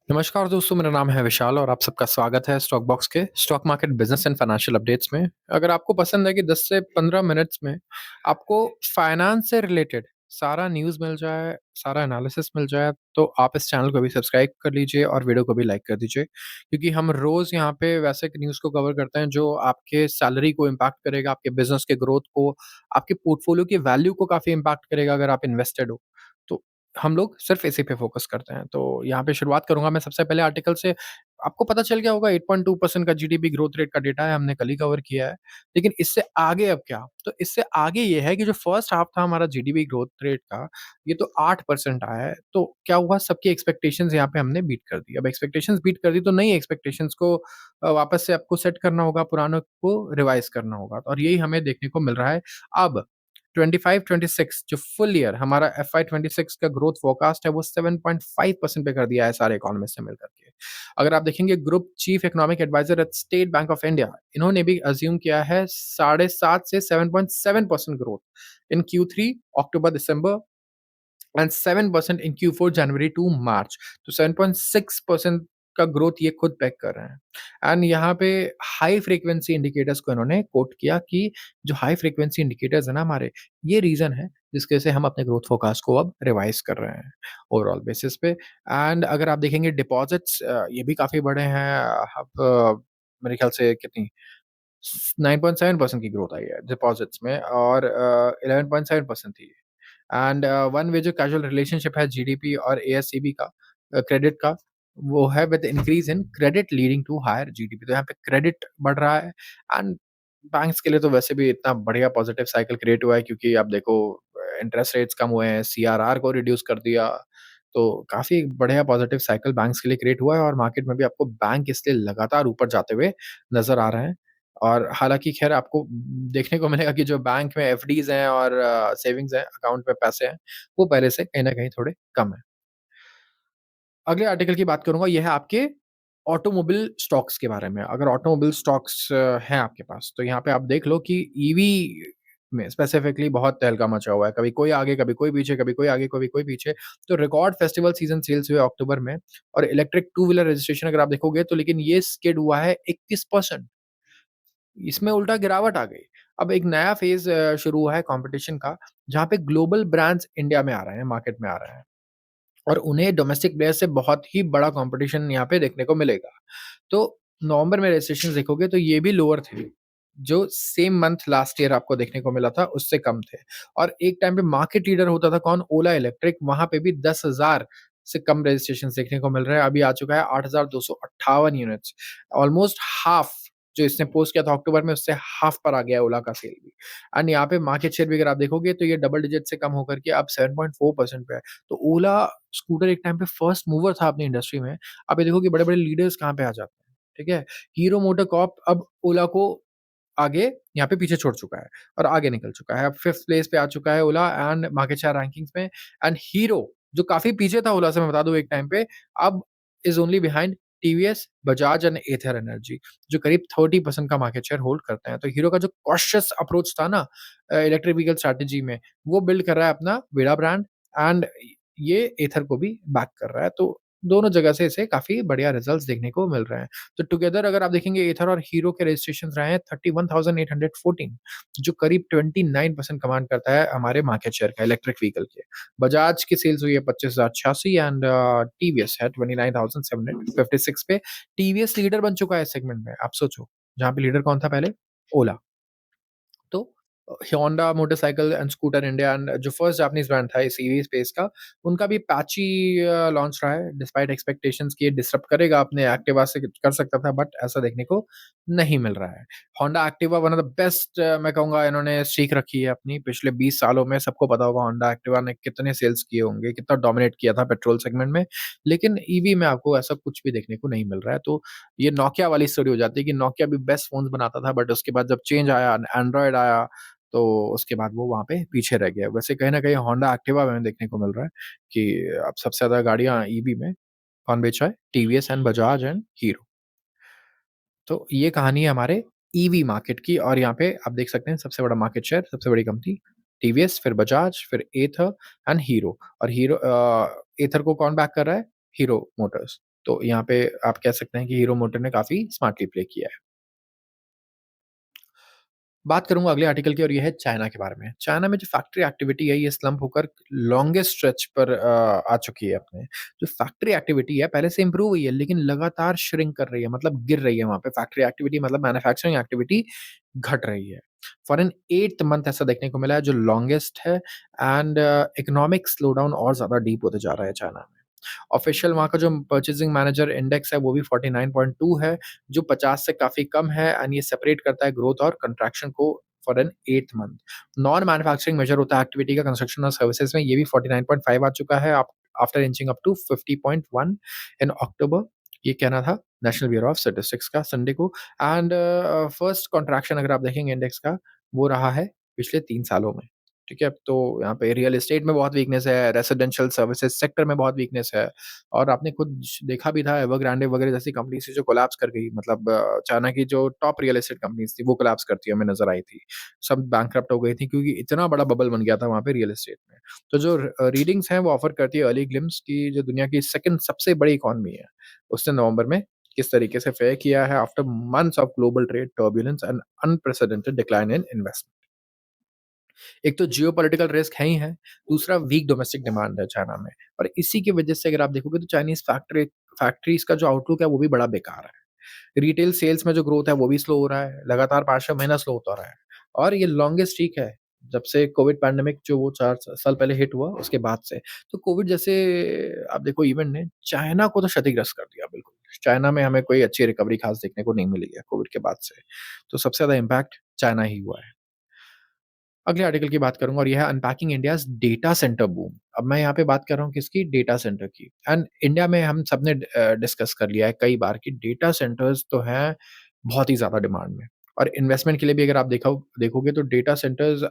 नमस्कार दोस्तों, मेरा नाम है विशाल और आप सबका स्वागत है स्टॉक बॉक्स के stock market business and financial updates में। अगर आपको पसंद है कि 10 से 15 मिनट्स में आपको फाइनेंस से रिलेटेड सारा न्यूज़ मिल जाए, सारा एनालिसिस मिल जाए, तो आप इस चैनल को भी सब्सक्राइब कर लीजिए और वीडियो को भी लाइक कर दीजिए। क्योंकि हम रोज़ यहाँ पे वैसे न्यूज़ को कवर करते हैं जो आपके सैलरी को इम्पैक्ट करेगा, आपके बिज़नेस के ग्रोथ को, आपके पोर्टफोलियो की वैल्यू को काफ़ी इम्पैक्ट करेगा अगर आप इन्वेस्टेड हो। तो हम लोग सिर्फ़ इसी पे फ़ोकस करते हैं। तो यहाँ पे शुरुआत करूँगा मैं सबसे पहले आर्टिकल से। आपको पता चल गया होगा 8.2% का जीडीपी ग्रोथ रेट का डेटा है, हमने कल ही कवर किया है। लेकिन इससे आगे अब क्या? तो इससे आगे ये है कि जो फर्स्ट हाफ था हमारा जीडीपी ग्रोथ रेट का, ये तो 8% आया है। तो क्या हुआ, सबकी एक्सपेक्टेशंस यहाँ पे हमने बीट कर दी। अब एक्सपेक्टेशंस बीट कर दी तो नई एक्सपेक्टेशंस को वापस से आपको सेट करना होगा, पुरानों को रिवाइज़ करना होगा और यही हमें देखने को मिल रहा है। अब 25-26 जो फुल ईयर हमारा एफवाई 26 का ग्रोथ फोरकास्ट है वो 7.5% पे कर दिया है सारे इकोनॉमिस्ट ने मिलकर के। अगर आप देखेंगे group chief economic adviser at State Bank of India, इन्होंने भी अज्यूम किया है 7.5 से 7.7% growth in Q3 October December and 7% in Q4 January to March. तो 7.6% का ग्रोथ ये खुद पैक कर रहे हैं। एंड यहाँ पे हाई फ्रीक्वेंसी इंडिकेटर्स को इन्होंने कोट किया कि जो हाई फ्रीक्वेंसी इंडिकेटर्स है ना हमारे, ये रीज़न है जिसकी वजह से हम अपने ग्रोथ फोरकास्ट को अब रिवाइज़ कर रहे हैं ओवरऑल बेसिस पे। एंड अगर आप देखेंगे डिपॉज़िट्स ये भी काफ़ी बड़े हैं। अब मेरे ख्याल से कितनी 9.7% की ग्रोथ आई है डिपॉज़िट्स में और 11.7% थी। एंड वन वे जो कैजुअल रिलेशनशिप है जीडीपी और एएससीबी का, क्रेडिट का, वो है with increase in credit leading to higher GDP. तो यहाँ पे क्रेडिट बढ़ रहा है एंड बैंक्स के लिए तो वैसे भी इतना बढ़िया पॉजिटिव साइकिल क्रिएट हुआ है क्योंकि आप देखो इंटरेस्ट रेट्स कम हुए हैं, सीआरआर को रिड्यूस कर दिया। तो काफ़ी बढ़िया पॉजिटिव साइकिल बैंक्स के लिए क्रिएट हुआ है और मार्केट में भी आपको बैंक इसलिए लगातार ऊपर जाते हुए नज़र आ रहे हैं। और हालाँकि ख़ैर आपको देखने को मिलेगा कि जो बैंक में एफडीज़ हैं और सेविंग्स हैं, अकाउंट में पैसे हैं, वो पहले से कहीं न कहीं थोड़े कम हैं। अगले आर्टिकल की बात करूँगा, ये है आपके ऑटोमोबाइल स्टॉक्स के बारे में। अगर ऑटोमोबाइल स्टॉक्स हैं आपके पास, तो यहाँ पे आप देख लो कि ईवी में स्पेसिफिकली बहुत तहलका मचा हुआ है। कभी कोई आगे, कभी कोई पीछे, कभी कोई आगे, कभी कोई पीछे। तो रिकॉर्ड फेस्टिवल सीज़न सेल्स हुए अक्टूबर में और इलेक्ट्रिक टू व्हीलर रजिस्ट्रेशन अगर आप देखोगे तो लेकिन ये स्किड हुआ है 21%। इसमें उल्टा गिरावट आ गई। अब एक नया फ़ेज़ शुरू हुआ है कॉम्पिटिशन का, जहाँ पे ग्लोबल ब्रांड्स इंडिया में आ रहे हैं, मार्केट में आ रहे हैं और उन्हें डोमेस्टिक प्लेयर से बहुत ही बड़ा कॉम्पिटिशन यहाँ पे देखने को मिलेगा। तो नवंबर में रजिस्ट्रेशंस देखोगे तो ये भी लोअर थे, जो सेम मंथ लास्ट ईयर आपको देखने को मिला था, उससे कम थे। और एक टाइम पे मार्केट लीडर होता था कौन? ओला इलेक्ट्रिक, वहाँ पे भी 10,000 से कम रजिस्ट्रेशंस देखने को मिल रहे हैं। अभी आ चुका है 8,258 यूनिट्स, ऑलमोस्ट हाफ जो इसने पोस्ट किया था अक्टूबर में, उससे हाफ पर आ गया है ओला का सेल भी। एंड यहाँ पे मार्केट शेयर भी अगर आप देखोगे तो ये डबल डिजिट से कम होकर के अब 7.4% पे है। तो ओला स्कूटर एक टाइम पे फर्स्ट मूवर था अपनी इंडस्ट्री में। अब ये देखो कि बड़े-बड़े लीडर्स कहाँ पे आ जाते हैं, ठीक है? हीरो मोटोकॉर्प अब ओला को आगे यहाँ पे पीछे छोड़ चुका है और आगे निकल चुका है। अब 5th प्लेस पे आ चुका है ओला एंड मार्केट शेयर रैंकिंग्स में। एंड हीरो जो काफ़ी पीछे था ओला से, मैं बता दूँ एक टाइम पे, अब is only behind TVS, Bajaj and Ather energy, जो करीब 30% का मार्केट शेयर होल्ड करते हैं। तो हीरो का जो कॉशियस अप्रोच था ना इलेक्ट्रिक व्हीकल स्ट्रैटेजी में, वो बिल्ड कर रहा है अपना बेड़ा ब्रांड एंड ये एथर को भी बैक कर रहा है। तो दोनों जगह से इसे काफ़ी बढ़िया रिजल्ट्स देखने को मिल रहे हैं। तो टुगेदर अगर आप देखेंगे एथर और हीरो के रजिस्ट्रेशंस रहे हैं 31,814, जो करीब 29% कमांड करता है हमारे मार्केट शेयर का इलेक्ट्रिक व्हीकल के। बजाज की सेल्स हुई है 25,086 एंड टीवीएस है 29,756 पे। टीवीएस लीडर बन चुका है इस सेगमेंट में, आप सोचो, जहाँ पे लीडर कौन था पहले? ओला। तो Honda motorcycle and scooter India and जो फर्स्ट जापानीज़ ब्रांड था इस ईवी स्पेस का, उनका भी पैची लॉन्च रहा है डिस्पाइट एक्सपेक्टेशंस कि ये डिसरप्ट करेगा अपने एक्टिवा से कर सकता था, बट ऐसा देखने को नहीं मिल रहा है। Honda Activa one of the best, मैं कहूँगा इन्होंने सीख रखी है अपनी पिछले 20 सालों में। सबको पता होगा होंडा एक्टिवा ने कितने सेल्स किए होंगे, कितना डोमिनेट किया था पेट्रोल सेगमेंट में। लेकिन ईवी में आपको ऐसा कुछ भी देखने को नहीं मिल रहा है। तो ये नोकिया वाली स्टोरी हो जाती है कि नोकिया भी बेस्ट फ़ोन्स बनाता था, बट उसके बाद जब चेंज आया, एंड्रॉयड आया, तो उसके बाद वो वहाँ पे पीछे रह गया। वैसे कहीं न कहीं होंडा एक्टिवा में देखने को मिल रहा है कि अब सबसे ज़्यादा गाड़ियाँ ईवी में कौन बेच रहा है? TVS and Bajaj and hero. तो ये कहानी है हमारे ईवी मार्केट की और यहाँ पे आप देख सकते हैं सबसे बड़ा मार्केट शेयर, सबसे बड़ी कंपनी टीवीएस, फिर बजाज, फिर एथर एंड हीरो। और एथर को कौन बैक कर रहा है? Hero Motors. तो यहाँ पे आप कह सकते हैं कि हीरो मोटर ने काफ़ी स्मार्टली प्ले किया है। बात करूँगा अगले आर्टिकल की और ये है चाइना के बारे में। चाइना में जो फैक्ट्री एक्टिविटी है ये स्लंप होकर लॉन्गेस्ट स्ट्रेच पर आ चुकी है अपने। जो फैक्ट्री एक्टिविटी है पहले से इम्प्रूव हुई है लेकिन लगातार श्रिंक कर रही है मतलब गिर रही है वहाँ पे फैक्ट्री एक्टिविटी मतलब मैन्युफैक्चरिंग एक्टिविटी घट रही है। फॉर एन 8th मंथ ऐसा देखने को मिला है जो लॉन्गेस्ट है एंड इकोनॉमिक स्लोडाउन और ज़्यादा डीप होते जा रहा है चाइना में। ऑफिशियल वहाँ का जो परचेजिंग मैनेजर इंडेक्स है वो भी 49.2 है, जो 50 से काफ़ी कम है एंड ये सेपरेट करता है ग्रोथ और कंट्रैक्शन को for an 8th month. Non manufacturing major होता है एक्टिविटी का कंस्ट्रक्शन और सर्विसेज में ये भी 49.5 आ चुका है आफ्टर इंचिंग अप टू 50.1 इन अक्टूबर। ये कहना था नेशनल ब्यूरो ऑफ स्टैटिस्टिक्स का संडे को एंड फर्स्ट कॉन्ट्रैक्शन अगर आप देखेंगे इंडेक्स का वो रहा है पिछले 3 सालों में। ठीक है? तो यहाँ पे रियल एस्टेट में बहुत वीकनेस है, रेजिडेंशियल सर्विसेज सेक्टर में बहुत वीकनेस है और आपने खुद देखा भी था एवरग्रांडे वगैरह जैसी कंपनीज़ थी जो कोलैप्स कर गई मतलब चाइना की जो टॉप रियल एस्टेट कंपनीज़ थी वो कोलैप्स करती हमें नज़र आई थी। सब बैंकरप्ट हो गई थी क्योंकि इतना बड़ा बबल बन गया था वहाँ पे रियल एस्टेट में। तो जो रीडिंग्स हैं वो ऑफर करती है अर्ली ग्लिम्प्स की जो दुनिया की सेकंड सबसे बड़ी इकॉनमी है, उसने नवंबर में किस तरीके से फेयर किया है after months of global trade turbulence and unprecedented decline in investment. एक तो जियोपॉलिटिकल रिस्क है ही है, दूसरा वीक डोमेस्टिक डिमांड है चाइना में और इसी की वजह से अगर आप देखोगे तो चाइनीज़ फैक्ट्रीज़ का जो आउटलुक है वो भी बड़ा बेकार है। रिटेल सेल्स में जो ग्रोथ है वो भी स्लो हो रहा है, लगातार 5-6 महीना स्लो होता रहा है और ये लॉन्गेस्ट स्ट्रीक है, जब से कोविड पैंडेमिक जो वो 4 साल पहले हिट हुआ उसके बाद से। तो कोविड जैसे आप देखो इवेंट ने चाइना को तो क्षतिग्रस्त कर दिया बिल्कुल। चाइना में हमें कोई अच्छी रिकवरी खास देखने को नहीं मिली है कोविड के बाद से। तो सबसे ज़्यादा इम्पैक्ट चाइना ही हुआ है। अगले आर्टिकल की बात करूँगा और ये है unpacking India's data centre boom. अब मैं यहाँ पे बात कर रहा हूँ किसकी? डेटा सेंटर की एंड इंडिया में हम सबने डिस्कस कर लिया है कई बार कि डेटा सेंटर्स तो हैं बहुत ही ज़्यादा डिमांड में और इन्वेस्टमेंट के लिए भी अगर आप देखोगे तो डेटा सेंटर्स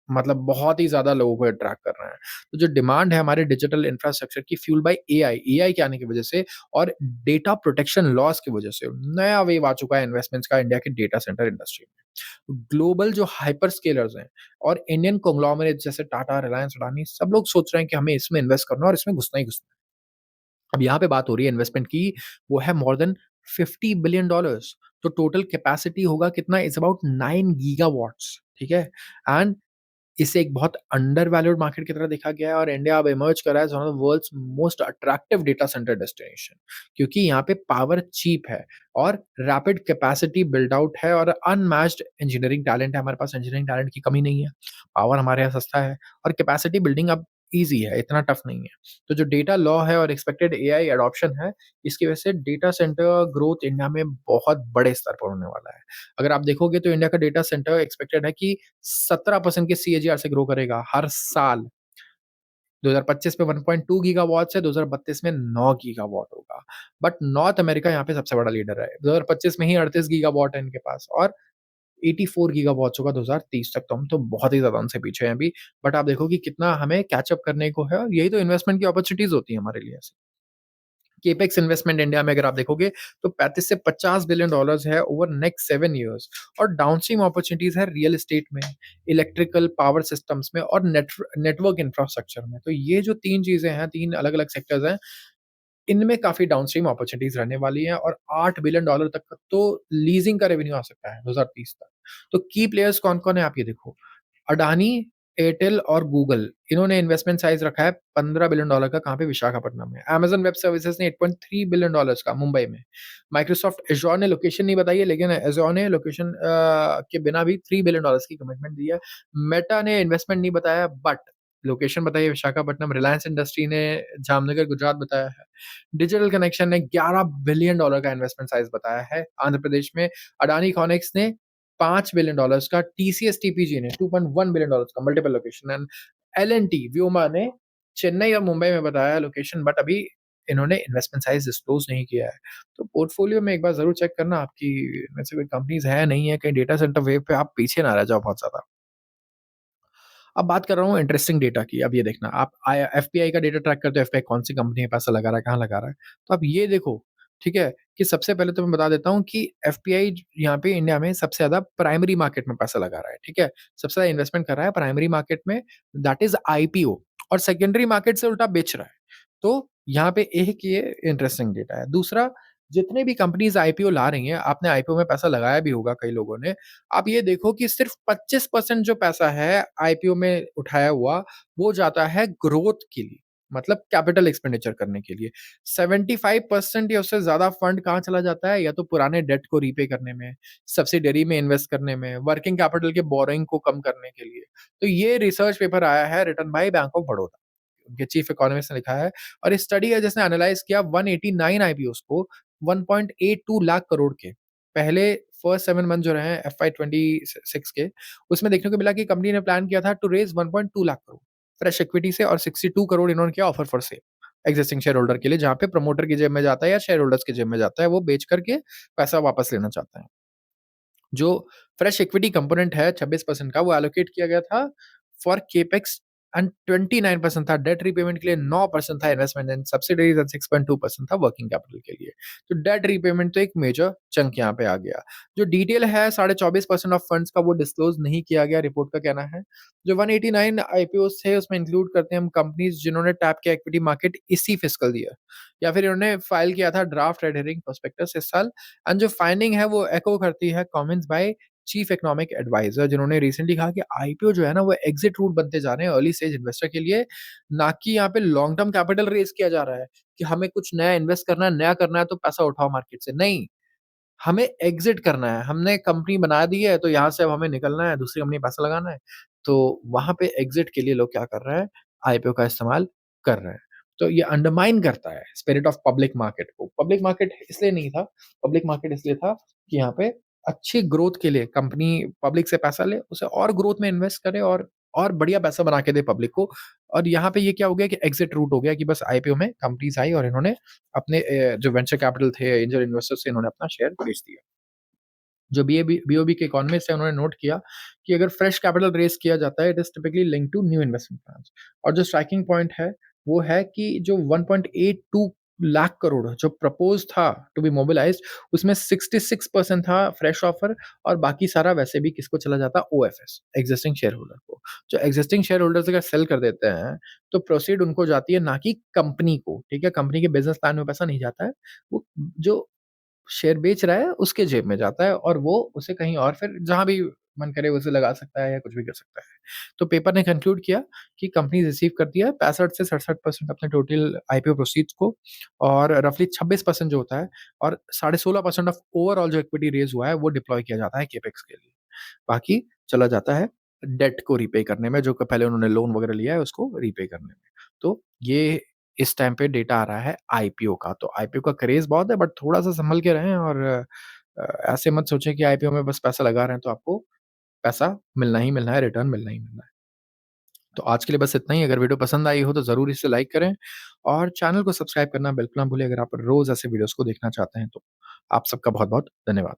मतलब बहुत ही ज़्यादा लोगों को अट्रैक्ट कर रहे हैं। तो जो डिमांड है हमारे डिजिटल इंफ्रास्ट्रक्चर की फ्यूल्ड बाय एआई के आने की वजह से और डेटा प्रोटेक्शन लॉज़ की वजह से नया वेव आ चुका है इन्वेस्टमेंट्स का इंडिया के डेटा सेंटर इंडस्ट्री में। ग्लोबल जो हाइपर स्केलर्स हैं और इंडियन कॉन्ग्लोमरेट जैसे टाटा, रिलायंस, अडानी सब लोग सोच रहे हैं कि हमें इसमें इन्वेस्ट करना है और इसमें घुसना ही घुसना है। अब यहाँ पे बात हो रही है इन्वेस्टमेंट की, वो है मोर देन $50 बिलियन डॉलर्स तो टोटल कैपेसिटी होगा कितना? इट्स अबाउट 9 गीगावॉट्स ठीक है? एंड इसे एक बहुत अंडर वैल्यूड मार्केट की तरह देखा गया है और इंडिया अब इमर्ज कर रहा है as one of the world's most attractive data centre destination क्योंकि यहाँ पे पावर चीप है और रैपिड कैपेसिटी बिल्ड आउट है और अनमैच्ड इंजीनियरिंग टैलेंट है हमारे पास इंजीनियरिंग टैलेंट की कमी नहीं है। पावर हमारे यहाँ सस्ता है और कैपेसिटी बिल्डिंग अब ईज़ी है, इतना टफ नहीं है। तो जो डेटा लॉ है और एक्सपेक्टेड एआई एडॉप्शन है, इसकी वजह से डेटा सेंटर ग्रोथ इंडिया में बहुत बड़े स्तर पर होने वाला है। अगर आप देखोगे तो इंडिया का डेटा सेंटर एक्सपेक्टेड है कि 17% के सीएजीआर से ग्रो करेगा हर साल। 2025 में 1.2 गीगावॉट से 2032 में 9 गीगावॉट होगा। बट नॉर्थ अमेरिका यहाँ पे सबसे बड़ा लीडर है। 2025 में ही 38 गीगावॉट है इनके पास और 84 गीगावॉट्स होगा 2030 तक, तो हम तो बहुत ही ज़्यादा उनसे पीछे हैं अभी। बट आप देखो कि कितना हमें कैच अप करने को है और यही तो इन्वेस्टमेंट की अपॉर्च्युनिटीज़ होती है हमारे लिए। केपेक्स इन्वेस्टमेंट इंडिया में अगर आप देखोगे तो 35 से 50 बिलियन डॉलर्स है ओवर नेक्स्ट 7 इयर्स और डाउनस्ट्रीम अपॉर्चुनिटीज है रियल एस्टेट में, इलेक्ट्रिकल पावर सिस्टम्स में और नेटवर्क इंफ्रास्ट्रक्चर में। तो ये जो 3 चीज़ें हैं, 3 अलग-अलग सेक्टर्स हैं, इनमें काफ़ी डाउनस्ट्रीम अपॉर्चुनिटीज रहने वाली हैं और $8 बिलियन डॉलर तक का तो लीजिंग का रेवेन्यू आ सकता है 2030 तक। तो की प्लेयर्स कौन-कौन है आप ये देखो। अडानी, एयरटेल और गूगल इन्होंने इन्वेस्टमेंट साइज़ रखा है $15 बिलियन डॉलर का कहाँ पे? विशाखापट्टनम में। अमेज़न वेब सर्विसेज़ ने 8.3 बिलियन डॉलर्स का मुंबई में। माइक्रोसॉफ्ट एज़्योर ने लोकेशन नहीं बताई है लेकिन एज़्योर ने लोकेशन के बिना भी $3 बिलियन डॉलर्स की कमिटमेंट दी है। मेटा ने इन्वेस्टमेंट नहीं बताया बट लोकेशन बताई है विशाखापट्टनम। रिलायंस इंडस्ट्री ने जामनगर गुजरात बताया है। डिजिटल कनेक्शन ने $11 बिलियन डॉलर का इन्वेस्टमेंट साइज़ बताया है आंध्र प्रदेश में। अडानी इकोनॉमिक्स ने $5 बिलियन डॉलर्स का, टीसीएस टीपीजी ने 2.1 बिलियन डॉलर्स का multiple location and L&T Vyoma ने चेन्नई और मुंबई में बताया लोकेशन बट अभी इन्होंने इन्वेस्टमेंट साइज़ डिस्क्लोज़ नहीं किया है। तो पोर्टफोलियो में एक बार ज़रूर चेक करना आपकी इनमें से कोई कंपनीज़ है, नहीं है, कहीं डेटा सेंटर वेव पे आप पीछे ना रह जाओ बहुत ज़्यादा। अब बात कर रहा हूँ इंटरेस्टिंग डेटा की। अब ये देखना आप एफपीआई का डेटा ट्रैक करते हो, एफपीआई कौन सी कंपनी में पैसा लगा रहा है, कहाँ लगा रहा है। तो आप ये देखो, ठीक है, कि सबसे पहले तो मैं बता देता हूँ कि एफपीआई यहाँ पे इंडिया में सबसे ज़्यादा प्राइमरी मार्केट में पैसा लगा रहा है, ठीक है? सबसे ज़्यादा इन्वेस्टमेंट कर रहा है प्राइमरी मार्केट में, दैट इज़ आईपीओ और सेकेंडरी मार्केट से उल्टा बेच रहा है। तो यहाँ पे एक ये इंटरेस्टिंग डेटा है। दूसरा, जितने भी कंपनीज़ आईपीओ ला रही हैं, आपने आईपीओ में पैसा लगाया भी होगा कई लोगों ने। आप ये देखो कि सिर्फ़ 25% जो पैसा है आईपीओ में उठाया हुआ, वो जाता है ग्रोथ के लिए, मतलब कैपिटल एक्सपेंडिचर करने के लिए। 75% या उससे ज़्यादा फंड कहाँ चला जाता है, या तो पुराने डेट को रीपे करने में, सब्सिडियरी में इन्वेस्ट करने में, वर्किंग कैपिटल के बोरोइंग को कम करने के लिए। तो ये रिसर्च पेपर आया है written by Bank of Baroda. उनके चीफ इकोनॉमिस्ट ने लिखा है, और ये स्टडी है जिसने एनालाइज़ किया 189 आईपीओज़ को 1.82 लाख करोड़ के। पहले फर्स्ट 7 मंथ जो रहे हैं एफवाई 26 के, उसमें देखने को मिला कि कंपनी ने प्लान किया था to raise 1.2 lakh crore fresh equity से, और 62 करोड़ इन्होंने किया offer for sale existing share holder के लिए, जहाँ पे प्रमोटर की जेब में जाता है या शेयर होल्डर्स की जेब में जाता है, वो बेच करके पैसा वापस लेना चाहते हैं। जो फ्रेश इक्विटी कंपोनेंट है 26% का, वो एलोकेट किया गया था फॉर केपेक्स, एंड 29% था डेट रीपेमेंट के लिए, 9% था इन्वेस्टमेंट इन सब्सिडीज, एंड 6.2% था वर्किंग कैपिटल के लिए। तो डेट रीपेमेंट तो एक मेजर चंक यहाँ पे आ गया। जो डिटेल है 24.5% ऑफ फंड्स का, वो डिस्क्लोज नहीं किया गया, रिपोर्ट का कहना है। जो 189 आईपीओ थे उसमें इंक्लूड करते हैं हम कंपनीज जिन्होंने टैप किया इक्विटी मार्केट इसी फिस्कल ईयर, या फिर इन्होंने फाइल किया था ड्राफ्ट रेड हेरिंग प्रोस्पेक्टस इस साल। एंड जो फाइंडिंग है वो एको करती है comments by chief economic adviser, जिन्होंने रिसेंटली कहा कि आईपीओ जो है ना, वो एग्जिट रूट बनते जा रहे हैं अर्ली स्टेज इन्वेस्टर के लिए, ना कि यहाँ पे लॉन्ग टर्म कैपिटल रेज किया जा रहा है कि हमें कुछ नया इन्वेस्ट करना है, नया करना है तो पैसा उठाओ मार्केट से। नहीं, हमें एग्ज़िट करना है, हमने कंपनी बना दी है, तो यहाँ से अब हमें निकलना है, दूसरी कंपनी में पैसा लगाना है। तो वहाँ पे एग्ज़िट के लिए लोग क्या कर रहे हैं, आईपीओ का इस्तेमाल कर रहे हैं। तो ये अंडरमाइन करता है स्पिरिट ऑफ पब्लिक मार्केट को। पब्लिक मार्केट इसलिए नहीं था, पब्लिक मार्केट इसलिए था कि यहाँ पे अच्छी ग्रोथ के लिए कंपनी पब्लिक से पैसा ले, उसे और ग्रोथ में इन्वेस्ट करे, और बढ़िया पैसा बना के दे पब्लिक को। और यहाँ पे ये क्या हो गया कि एग्ज़िट रूट हो गया कि बस आईपीओ में कंपनीज़ आई और इन्होंने अपने जो वेंचर कैपिटल थे, एंजल इन्वेस्टर्स थे, इन्होंने अपना शेयर बेच दिया। जो बीओबी के इकोनॉमिस्ट हैं, उन्होंने नोट किया कि अगर फ्रेश कैपिटल रेज़ किया जाता है, it is typically linked to new investment plans. और जो स्ट्राइकिंग पॉइंट है, वो है कि जो 1.82 लाख करोड़ जो प्रपोज़ था टू बी मोबिलाइज्ड, उसमें 66% था फ्रेश ऑफर, और बाकी सारा वैसे भी किसको चला जाता, ओएफएस, एक्जिस्टिंग शेयर होल्डर को। जो एक्जिस्टिंग शेयर होल्डर्स अगर सेल कर देते हैं, तो प्रोसीड उनको जाती है, ना कि कंपनी को, ठीक है? कंपनी के बिज़नेस प्लान में पैसा नहीं जाता है, वो जो शेयर बेच रहा है उसके जेब में जाता है, और वो उसे कहीं और फिर जहाँ भी मन करे उसे लगा सकता है या कुछ भी कर सकता है। तो पेपर ने कंक्लूड किया कि कंपनी रिसीव करती है 65 से 67% अपने टोटल आईपीओ प्रोसीड्स को, और रफली 26% जो होता है, और 16.5% ऑफ ओवरऑल जो इक्विटी रेज़ हुआ है वो डिप्लॉय किया जाता है केपेक्स के लिए। बाकी चला जाता है डेट को रीपे करने में, जो क पहले उन्होंने लोन वगैरह लिया है उसको रीपे करने में। तो ये इस टाइम पे डेटा आ रहा है आईपीओ का। तो आईपीओ का क्रेज़ बहुत है, बट थोड़ा-सा सँभल के रहें, और ऐसे मत सोचें कि आईपीओ में बस पैसा लगा रहे हैं तो आपको पैसा मिलना ही मिलना है, रिटर्न मिलना ही मिलना है। तो आज के लिए बस इतना ही। अगर वीडियो पसंद आई हो तो ज़रूर इसे लाइक करें, और चैनल को सब्सक्राइब करना बिल्कुल ना भूलें अगर आप रोज़ ऐसे वीडियोज़ को देखना चाहते हैं तो। आप सबका बहुत-बहुत धन्यवाद।